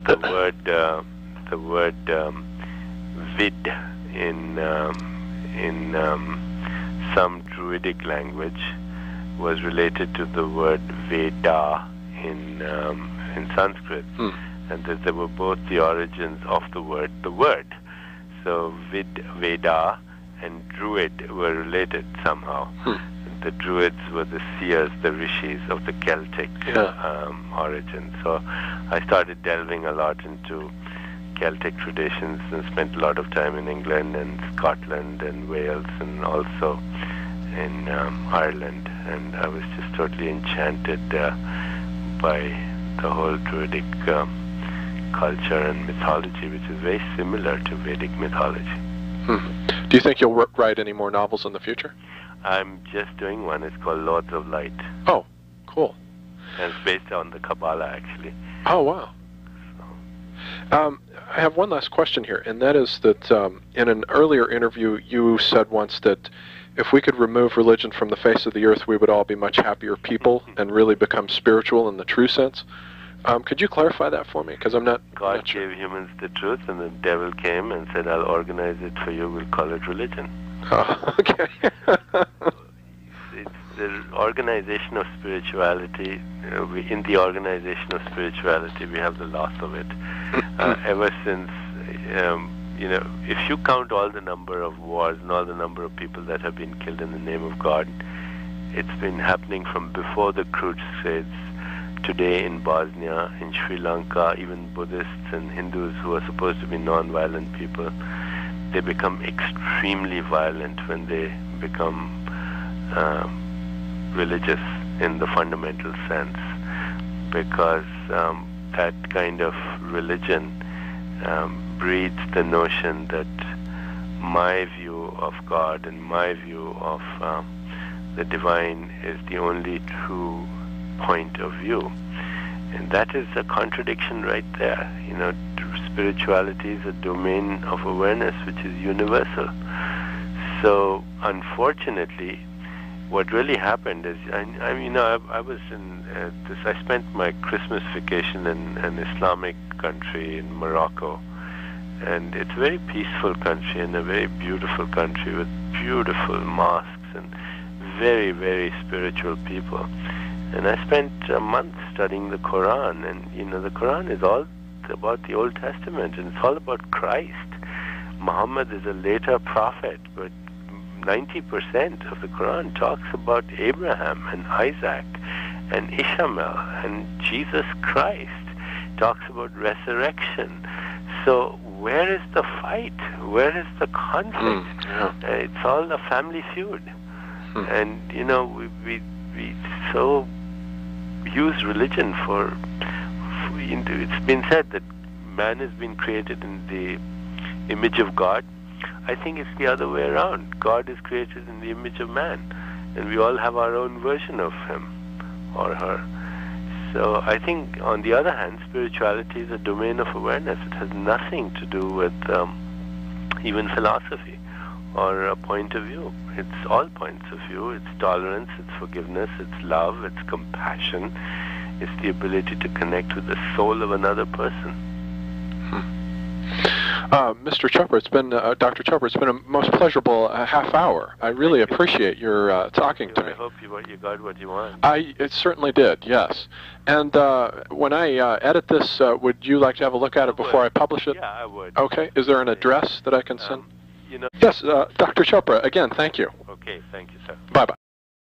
the word vid in some Druidic language was related to the word Veda in Sanskrit, and that they were both the origins of the word. So Veda and Druid were related somehow. The Druids were the seers, the rishis of the Celtic origin. So I started delving a lot into Celtic traditions and spent a lot of time in England and Scotland and Wales and also in Ireland. And I was just totally enchanted by the whole Druidic culture and mythology, which is very similar to Vedic mythology. Do you think you'll write any more novels in the future? I'm just doing one. It's called Lords of Light. Oh, cool. And it's based on the Kabbalah, actually. Oh, wow. I have one last question here, and that is that in an earlier interview, you said once that if we could remove religion from the face of the earth, we would all be much happier people and really become spiritual in the true sense. Could you clarify that for me? Because I'm not God sure. gave humans the truth, and the devil came and said, I'll organize it for you. We'll call it religion. Oh, okay. It's the organization of spirituality. In the organization of spirituality, we have the loss of it. Ever since, if you count all the number of wars and all the number of people that have been killed in the name of God, it's been happening from before the Crusades. Today in Bosnia, in Sri Lanka, even Buddhists and Hindus who are supposed to be non-violent people, they become extremely violent when they become religious in the fundamental sense, because that kind of religion breeds the notion that my view of God and my view of the divine is the only true point of view. And that is a contradiction right there. Spirituality is a domain of awareness which is universal. So unfortunately, what really happened is, I was in I spent my Christmas vacation in an Islamic country in Morocco, and it's a very peaceful country and a very beautiful country with beautiful mosques and very, very spiritual people. And I spent a month studying the Quran, and the Quran is all about the Old Testament, and it's all about Christ. Muhammad is a later prophet, but 90% of the Quran talks about Abraham and Isaac and Ishmael, and Jesus Christ talks about resurrection. So where is the fight? Where is the conflict? It's all a family feud. And we so use religion for it's been said that man has been created in the image of God. I think it's the other way around. God is created in the image of man, and we all have our own version of him or her. So I think, on the other hand, spirituality is a domain of awareness. It has nothing to do with even philosophy or a point of view. It's all points of view. It's tolerance, it's forgiveness, it's love, it's compassion. It's the ability to connect with the soul of another person. Mr. Chopra, it's been Dr. Chopra, it's been a most pleasurable half hour. I really appreciate your talking to me. I hope you got what you want. It certainly did, yes. And when I edit this, would you like to have a look at it before I publish it? Yeah, I would. Okay. Is there an address that I can send? Yes, Dr. Chopra, again, thank you. Okay, thank you, sir.